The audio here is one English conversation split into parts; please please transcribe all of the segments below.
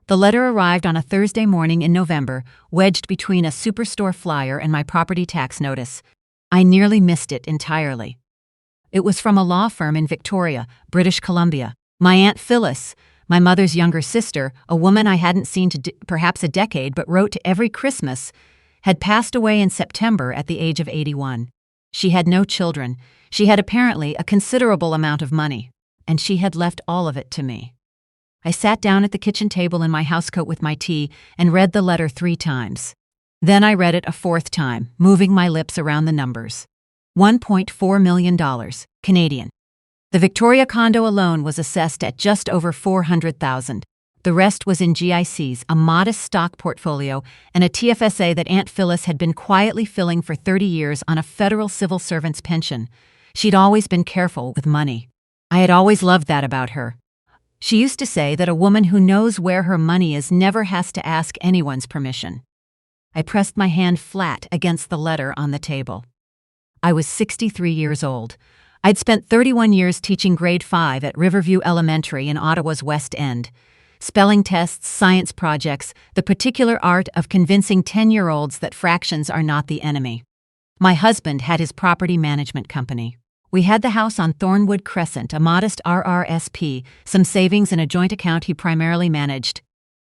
The letter arrived on a Thursday morning in November, wedged between a superstore flyer and my property tax notice. I nearly missed it entirely. It was from a law firm in Victoria, British Columbia. My Aunt Phyllis, my mother's younger sister, a woman I hadn't seen to perhaps a decade but wrote to every Christmas, had passed away in September at the age of 81. She had no children. She had apparently a considerable amount of money, and she had left all of it to me. I sat down at the kitchen table in my housecoat with my tea and read the letter 3 times. Then I read it a 4th time, moving my lips around the numbers. $1.4 million, Canadian. The Victoria condo alone was assessed at just over $400,000. The rest was in GICs, a modest stock portfolio, and a TFSA that Aunt Phyllis had been quietly filling for 30 years on a federal civil servant's pension. She'd always been careful with money. I had always loved that about her. She used to say that a woman who knows where her money is never has to ask anyone's permission. I pressed my hand flat against the letter on the table. I was 63 years old. I'd spent 31 years teaching grade 5 at Riverview Elementary in Ottawa's West End. Spelling tests, science projects, the particular art of convincing 10-year-olds that fractions are not the enemy. My husband had his property management company. We had the house on Thornwood Crescent, a modest RRSP, some savings in a joint account he primarily managed.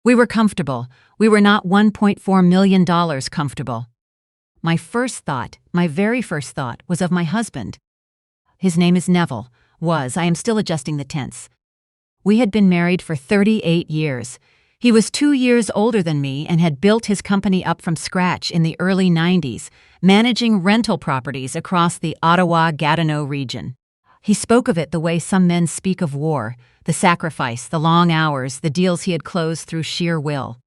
We were comfortable. We were not $1.4 million comfortable. My very first thought, was of my husband. His name is Neville. I am still adjusting the tense. We had been married for 38 years. He was 2 years older than me and had built his company up from scratch in the early 90s, managing rental properties across the Ottawa-Gatineau region. He spoke of it the way some men speak of war, the sacrifice, the long hours, the deals he had closed through sheer will.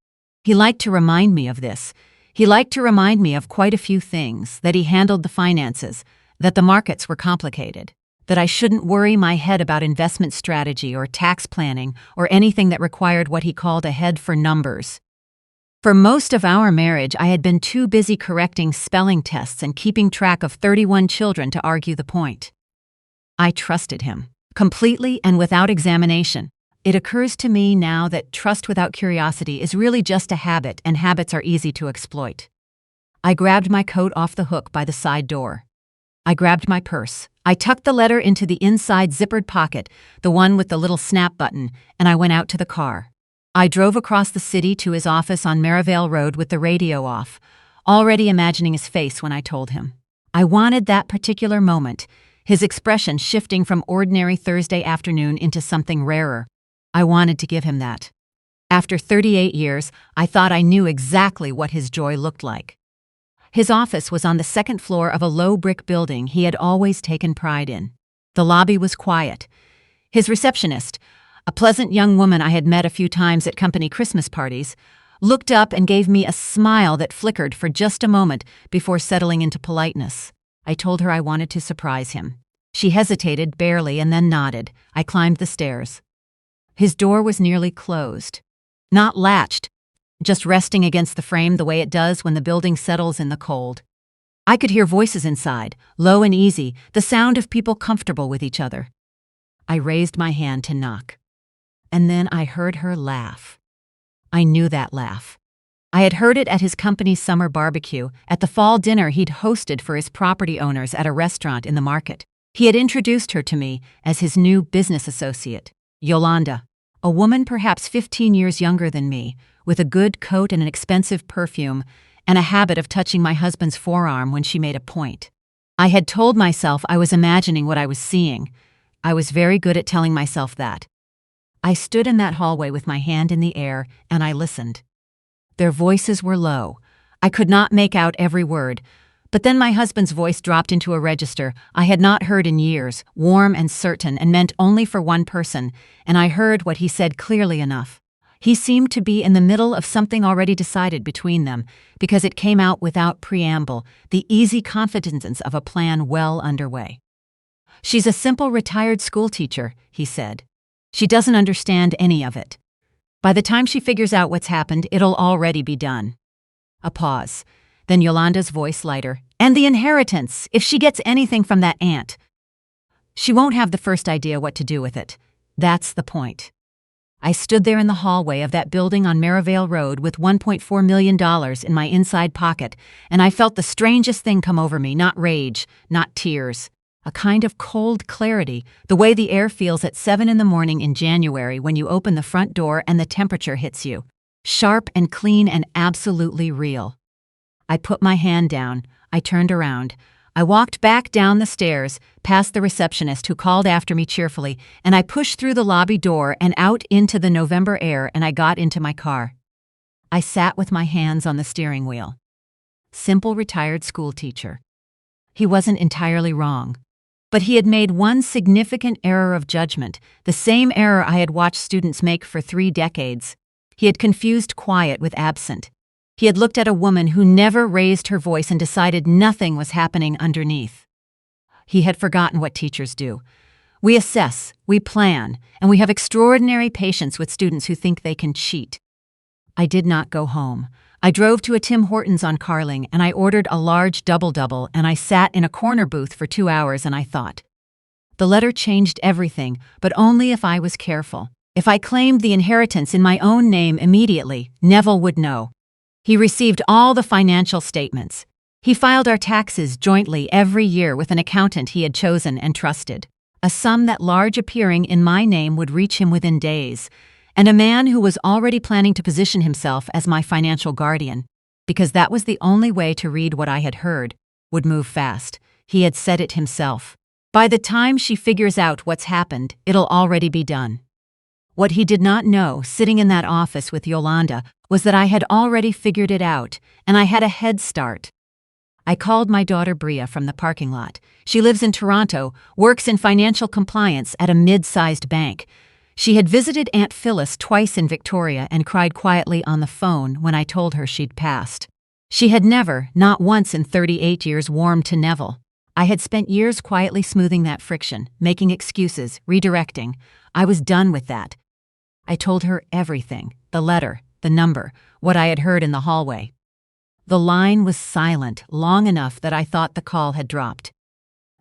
He liked to remind me of this. He liked to remind me of quite a few things, that he handled the finances, that the markets were complicated, that I shouldn't worry my head about investment strategy or tax planning or anything that required what he called a head for numbers. For most of our marriage, I had been too busy correcting spelling tests and keeping track of 31 children to argue the point. I trusted him, completely and without examination. It occurs to me now that trust without curiosity is really just a habit, and habits are easy to exploit. I grabbed my coat off the hook by the side door. I grabbed my purse. I tucked the letter into the inside zippered pocket, the one with the little snap button, and I went out to the car. I drove across the city to his office on Merivale Road with the radio off, already imagining his face when I told him. I wanted that particular moment, his expression shifting from ordinary Thursday afternoon into something rarer. I wanted to give him that. After 38 years, I thought I knew exactly what his joy looked like. His office was on the 2nd floor of a low brick building he had always taken pride in. The lobby was quiet. His receptionist, a pleasant young woman I had met a few times at company Christmas parties, looked up and gave me a smile that flickered for just a moment before settling into politeness. I told her I wanted to surprise him. She hesitated barely and then nodded. I climbed the stairs. His door was nearly closed. Not latched, just resting against the frame the way it does when the building settles in the cold. I could hear voices inside, low and easy, the sound of people comfortable with each other. I raised my hand to knock. And then I heard her laugh. I knew that laugh. I had heard it at his company's summer barbecue, at the fall dinner he'd hosted for his property owners at a restaurant in the market. He had introduced her to me as his new business associate, Yolanda, a woman perhaps 15 years younger than me, with a good coat and an expensive perfume, and a habit of touching my husband's forearm when she made a point. I had told myself I was imagining what I was seeing. I was very good at telling myself that. I stood in that hallway with my hand in the air, and I listened. Their voices were low. I could not make out every word, but then my husband's voice dropped into a register I had not heard in years, warm and certain and meant only for one person, and I heard what he said clearly enough. He seemed to be in the middle of something already decided between them, because it came out without preamble, the easy confidence of a plan well underway. "She's a simple retired schoolteacher," he said. "She doesn't understand any of it. By the time she figures out what's happened, it'll already be done." A pause. Then Yolanda's voice lighter. "And the inheritance, if she gets anything from that aunt. She won't have the first idea what to do with it. That's the point." I stood there in the hallway of that building on Merivale Road with $1.4 million in my inside pocket, and I felt the strangest thing come over me, not rage, not tears. A kind of cold clarity, the way the air feels at 7 in the morning in January when you open the front door and the temperature hits you. Sharp and clean and absolutely real. I put my hand down. I turned around. I walked back down the stairs, past the receptionist who called after me cheerfully, and I pushed through the lobby door and out into the November air, and I got into my car. I sat with my hands on the steering wheel. Simple retired schoolteacher. He wasn't entirely wrong. But he had made one significant error of judgment, the same error I had watched students make for 3 decades. He had confused quiet with absent. He had looked at a woman who never raised her voice and decided nothing was happening underneath. He had forgotten what teachers do. We assess, we plan, and we have extraordinary patience with students who think they can cheat. I did not go home. I drove to a Tim Hortons on Carling, and I ordered a large double-double, and I sat in a corner booth for 2 hours, and I thought. The letter changed everything, but only if I was careful. If I claimed the inheritance in my own name immediately, Neville would know. He received all the financial statements. He filed our taxes jointly every year with an accountant he had chosen and trusted. A sum that large appearing in my name would reach him within days, and a man who was already planning to position himself as my financial guardian, because that was the only way to read what I had heard, would move fast. He had said it himself. By the time she figures out what's happened, it'll already be done. What he did not know, sitting in that office with Yolanda, was that I had already figured it out, and I had a head start. I called my daughter Bria from the parking lot. She lives in Toronto, works in financial compliance at a mid-sized bank. She had visited Aunt Phyllis twice in Victoria and cried quietly on the phone when I told her she'd passed. She had never, not once in 38 years, warmed to Neville. I had spent years quietly smoothing that friction, making excuses, redirecting. I was done with that. I told her everything, the letter, the number, what I had heard in the hallway. The line was silent, long enough that I thought the call had dropped.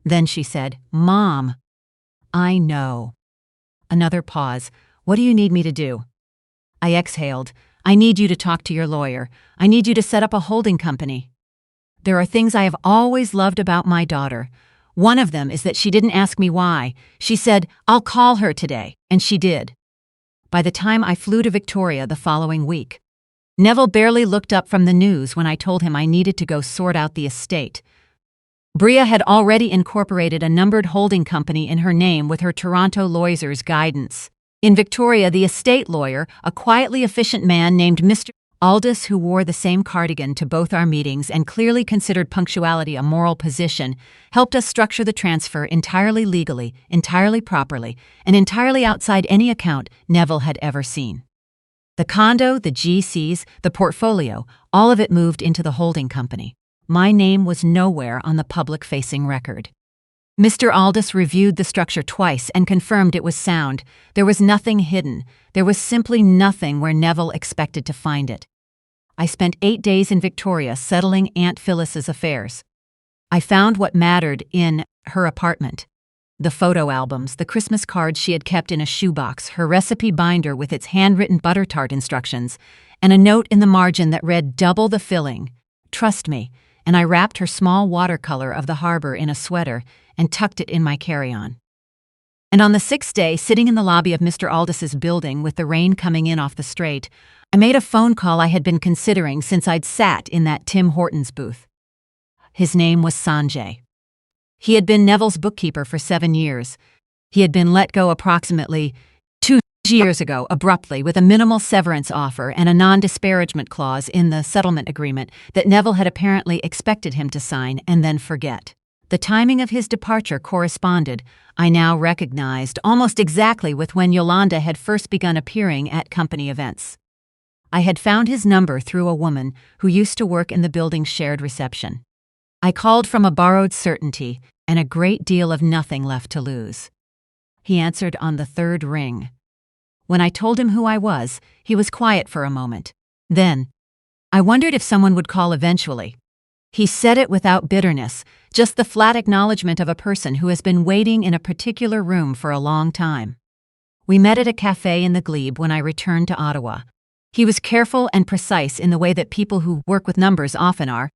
Then she said, "Mom." "I know." Another pause. "What do you need me to do?" I exhaled. "I need you to talk to your lawyer. I need you to set up a holding company." There are things I have always loved about my daughter. One of them is that she didn't ask me why. She said, "I'll call her today," and she did. By the time I flew to Victoria the following week, Neville barely looked up from the news when I told him I needed to go sort out the estate. Bria had already incorporated a numbered holding company in her name with her Toronto lawyer's guidance. In Victoria, the estate lawyer, a quietly efficient man named Mr. Aldous, who wore the same cardigan to both our meetings and clearly considered punctuality a moral position, helped us structure the transfer entirely legally, entirely properly, and entirely outside any account Neville had ever seen. The condo, the GCs, the portfolio, all of it moved into the holding company. My name was nowhere on the public-facing record. Mr. Aldous reviewed the structure twice and confirmed it was sound. There was nothing hidden. There was simply nothing where Neville expected to find it. I spent 8 days in Victoria settling Aunt Phyllis's affairs. I found what mattered in her apartment. The photo albums, the Christmas cards she had kept in a shoebox, her recipe binder with its handwritten butter tart instructions, and a note in the margin that read, "Double the filling. Trust me," and I wrapped her small watercolor of the harbor in a sweater and tucked it in my carry-on. And on the 6th day, sitting in the lobby of Mr. Aldis's building with the rain coming in off the straight, I made a phone call I had been considering since I'd sat in that Tim Hortons booth. His name was Sanjay. He had been Neville's bookkeeper for 7 years. He had been let go approximately 2 years ago, abruptly, with a minimal severance offer and a non-disparagement clause in the settlement agreement that Neville had apparently expected him to sign and then forget. The timing of his departure corresponded, I now recognized, almost exactly with when Yolanda had first begun appearing at company events. I had found his number through a woman who used to work in the building's shared reception. I called from a borrowed certainty and a great deal of nothing left to lose. He answered on the 3rd ring. When I told him who I was, he was quiet for a moment. Then, I wondered if someone would call eventually. He said it without bitterness, just the flat acknowledgement of a person who has been waiting in a particular room for a long time. We met at a cafe in the Glebe when I returned to Ottawa. He was careful and precise in the way that people who work with numbers often are.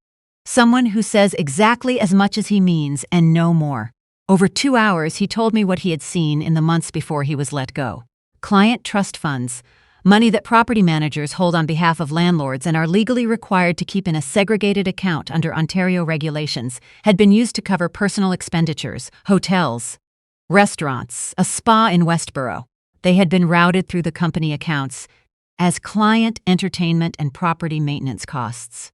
Someone who says exactly as much as he means and no more. Over 2 hours, he told me what he had seen in the months before he was let go. Client trust funds, money that property managers hold on behalf of landlords and are legally required to keep in a segregated account under Ontario regulations, had been used to cover personal expenditures, hotels, restaurants, a spa in Westboro. They had been routed through the company accounts as client entertainment and property maintenance costs.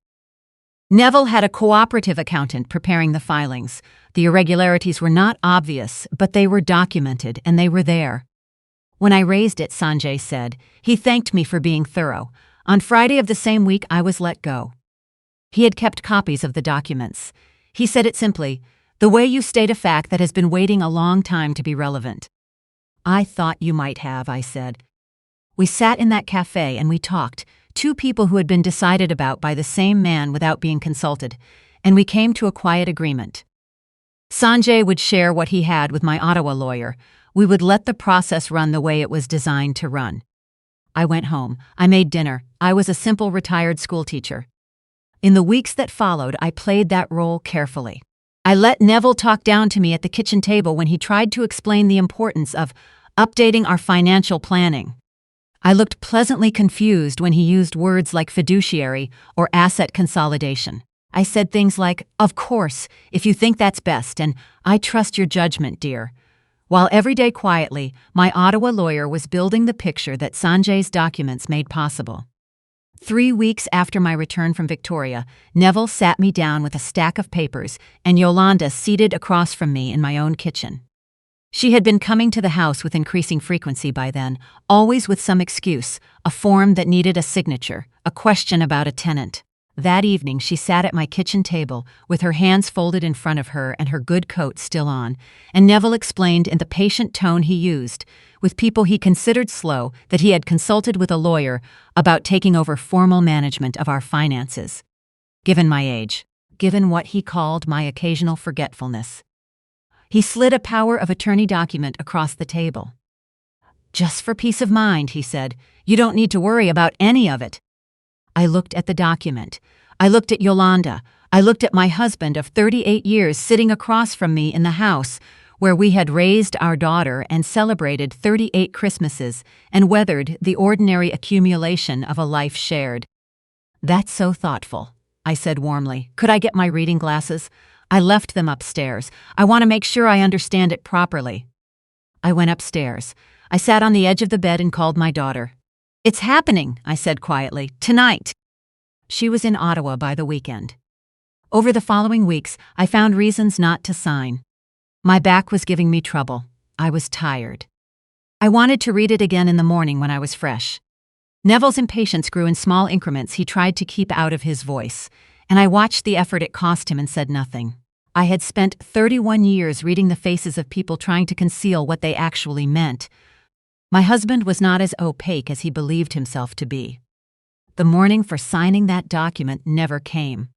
Neville had a cooperative accountant preparing the filings. The irregularities were not obvious, but they were documented, and they were there. When I raised it, Sanjay said, he thanked me for being thorough. On Friday of the same week, I was let go. He had kept copies of the documents. He said it simply, the way you state a fact that has been waiting a long time to be relevant. I thought you might have, I said. We sat in that cafe and we talked, two people who had been decided about by the same man without being consulted, and we came to a quiet agreement. Sanjay would share what he had with my Ottawa lawyer. We would let the process run the way it was designed to run. I went home. I made dinner. I was a simple retired schoolteacher. In the weeks that followed, I played that role carefully. I let Neville talk down to me at the kitchen table when he tried to explain the importance of updating our financial planning. I looked pleasantly confused when he used words like fiduciary or asset consolidation. I said things like, of course, if you think that's best, and I trust your judgment, dear. While every day quietly, my Ottawa lawyer was building the picture that Sanjay's documents made possible. 3 weeks after my return from Victoria, Neville sat me down with a stack of papers and Yolanda seated across from me in my own kitchen. She had been coming to the house with increasing frequency by then, always with some excuse, a form that needed a signature, a question about a tenant. That evening she sat at my kitchen table with her hands folded in front of her and her good coat still on, and Neville explained in the patient tone he used, with people he considered slow, that he had consulted with a lawyer about taking over formal management of our finances. Given my age, given what he called my occasional forgetfulness, he slid a power of attorney document across the table. Just for peace of mind, he said, you don't need to worry about any of it. I looked at the document. I looked at Yolanda. I looked at my husband of 38 years sitting across from me in the house where we had raised our daughter and celebrated 38 Christmases and weathered the ordinary accumulation of a life shared. That's so thoughtful, I said warmly. Could I get my reading glasses? I left them upstairs. I want to make sure I understand it properly. I went upstairs. I sat on the edge of the bed and called my daughter. It's happening, I said quietly, tonight. She was in Ottawa by the weekend. Over the following weeks, I found reasons not to sign. My back was giving me trouble. I was tired. I wanted to read it again in the morning when I was fresh. Neville's impatience grew in small increments he tried to keep out of his voice, and I watched the effort it cost him and said nothing. I had spent 31 years reading the faces of people trying to conceal what they actually meant. My husband was not as opaque as he believed himself to be. The morning for signing that document never came.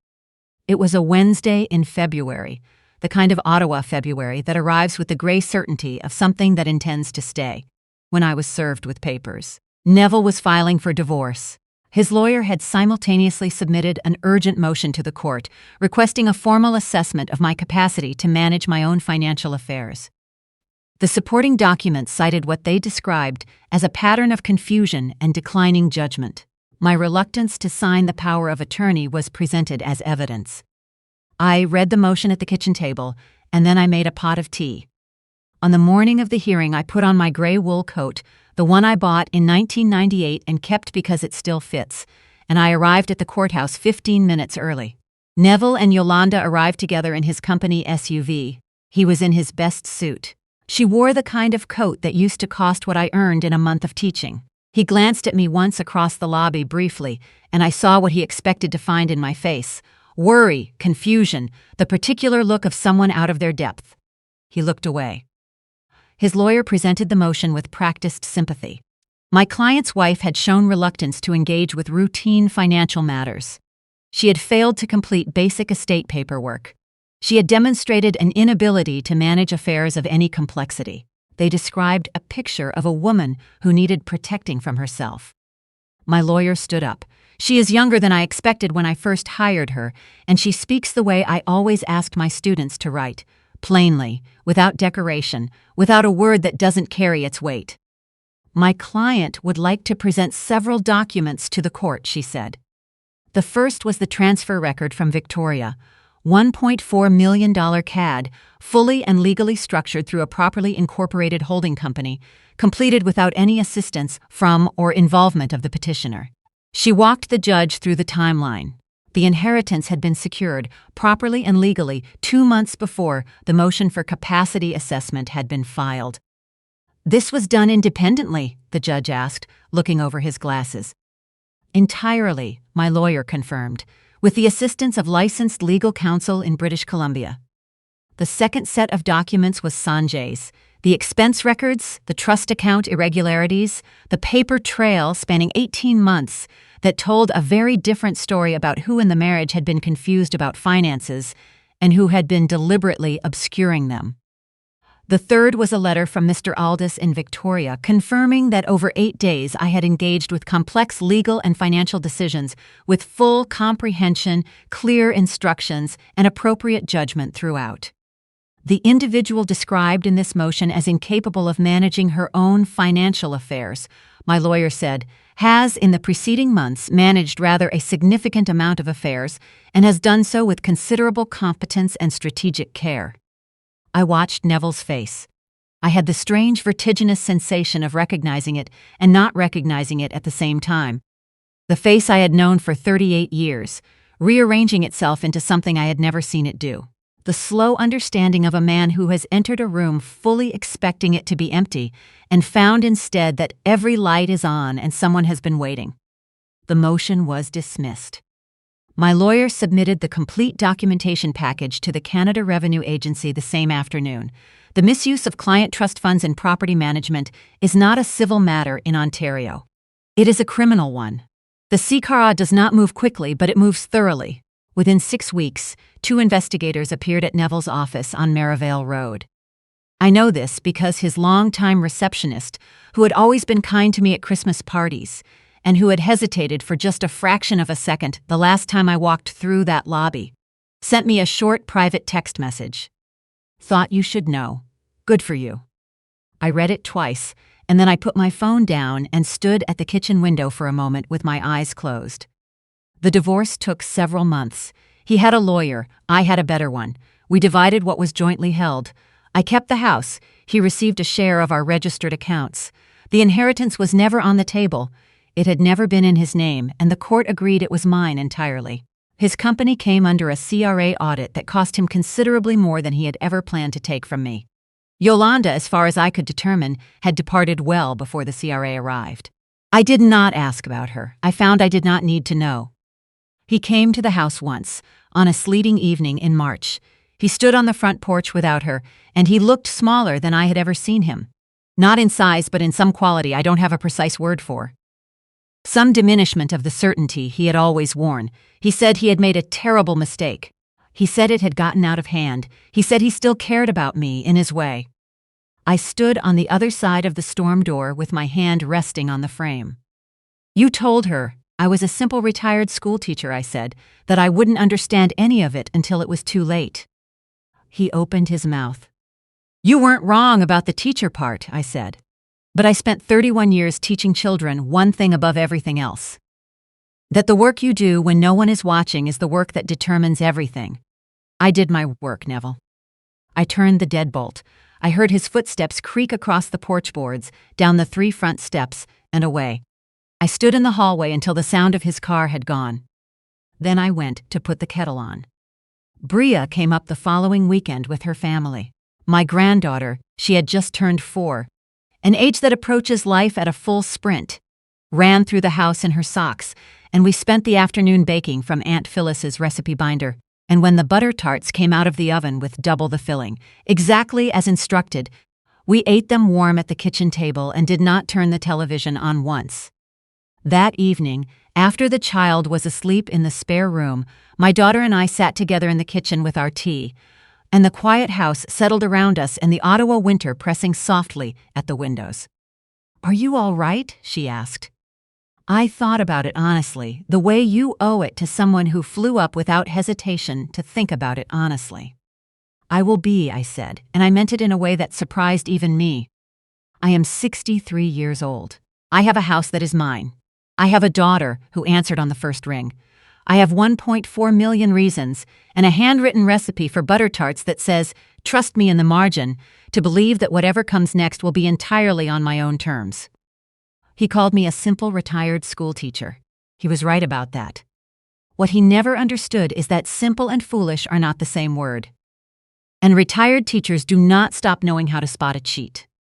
It was a Wednesday in February, the kind of Ottawa February that arrives with the gray certainty of something that intends to stay, when I was served with papers. Neville was filing for divorce. His lawyer had simultaneously submitted an urgent motion to the court, requesting a formal assessment of my capacity to manage my own financial affairs. The supporting documents cited what they described as a pattern of confusion and declining judgment. My reluctance to sign the power of attorney was presented as evidence. I read the motion at the kitchen table, and then I made a pot of tea. On the morning of the hearing, I put on my gray wool coat, the one I bought in 1998 and kept because it still fits, and I arrived at the courthouse 15 minutes early. Neville and Yolanda arrived together in his company SUV. He was in his best suit. She wore the kind of coat that used to cost what I earned in a month of teaching. He glanced at me once across the lobby briefly, and I saw what he expected to find in my face: worry, confusion, the particular look of someone out of their depth. He looked away. His lawyer presented the motion with practiced sympathy. My client's wife had shown reluctance to engage with routine financial matters. She had failed to complete basic estate paperwork. She had demonstrated an inability to manage affairs of any complexity. They described a picture of a woman who needed protecting from herself. My lawyer stood up. She is younger than I expected when I first hired her, and she speaks the way I always asked my students to write, plainly, without decoration, without a word that doesn't carry its weight. My client would like to present several documents to the court, she said. The first was the transfer record from Victoria, $1.4 million CAD, fully and legally structured through a properly incorporated holding company, completed without any assistance from or involvement of the petitioner. She walked the judge through the timeline. The inheritance had been secured, properly and legally, 2 months before the motion for capacity assessment had been filed. This was done independently, the judge asked, looking over his glasses. Entirely, my lawyer confirmed, with the assistance of licensed legal counsel in British Columbia. The second set of documents was Sanjay's. The expense records, the trust account irregularities, the paper trail spanning 18 months that told a very different story about who in the marriage had been confused about finances and who had been deliberately obscuring them. The third was a letter from Mr. Aldous in Victoria confirming that over 8 days I had engaged with complex legal and financial decisions with full comprehension, clear instructions, and appropriate judgment throughout. The individual described in this motion as incapable of managing her own financial affairs, my lawyer said, has in the preceding months managed rather a significant amount of affairs and has done so with considerable competence and strategic care. I watched Neville's face. I had the strange vertiginous sensation of recognizing it and not recognizing it at the same time. The face I had known for 38 years, rearranging itself into something I had never seen it do. The slow understanding of a man who has entered a room fully expecting it to be empty and found instead that every light is on and someone has been waiting. The motion was dismissed. My lawyer submitted the complete documentation package to the Canada Revenue Agency the same afternoon. The misuse of client trust funds in property management is not a civil matter in Ontario. It is a criminal one. The CCARA does not move quickly, but it moves thoroughly. Within 6 weeks, 2 investigators appeared at Neville's office on Merivale Road. I know this because his longtime receptionist, who had always been kind to me at Christmas parties, and who had hesitated for just a fraction of a second the last time I walked through that lobby, sent me a short private text message. Thought you should know. Good for you. I read it twice, and then I put my phone down and stood at the kitchen window for a moment with my eyes closed. The divorce took several months. He had a lawyer, I had a better one. We divided what was jointly held. I kept the house. He received a share of our registered accounts. The inheritance was never on the table. It had never been in his name, and the court agreed it was mine entirely. His company came under a CRA audit that cost him considerably more than he had ever planned to take from me. Yolanda, as far as I could determine, had departed well before the CRA arrived. I did not ask about her. I found I did not need to know. He came to the house once, on a sleeting evening in March. He stood on the front porch without her, and he looked smaller than I had ever seen him. Not in size, but in some quality I don't have a precise word for. Some diminishment of the certainty he had always worn. He said he had made a terrible mistake. He said it had gotten out of hand. He said he still cared about me in his way. I stood on the other side of the storm door with my hand resting on the frame. You told her I was a simple retired schoolteacher, I said, that I wouldn't understand any of it until it was too late. He opened his mouth. You weren't wrong about the teacher part, I said. But I spent 31 years teaching children one thing above everything else. That the work you do when no one is watching is the work that determines everything. I did my work, Neville. I turned the deadbolt. I heard his footsteps creak across the porch boards, down the 3 front steps, and away. I stood in the hallway until the sound of his car had gone. Then I went to put the kettle on. Bria came up the following weekend with her family. My granddaughter, she had just turned 4, an age that approaches life at a full sprint, ran through the house in her socks, and we spent the afternoon baking from Aunt Phyllis's recipe binder. And when the butter tarts came out of the oven with double the filling, exactly as instructed, we ate them warm at the kitchen table and did not turn the television on once. That evening, after the child was asleep in the spare room, my daughter and I sat together in the kitchen with our tea. and the quiet house settled around us and the Ottawa winter pressing softly at the windows. "Are you all right?" she asked. I thought about it honestly, the way you owe it to someone who flew up without hesitation to think about it honestly. "I will be," I said, and I meant it in a way that surprised even me. I am 63 years old. I have a house that is mine. I have a daughter who answered on the first ring. I have 1.4 million reasons and a handwritten recipe for butter tarts that says, "Trust me in the margin," to believe that whatever comes next will be entirely on my own terms. He called me a simple retired schoolteacher. He was right about that. What he never understood is that simple and foolish are not the same word. And retired teachers do not stop knowing how to spot a cheat.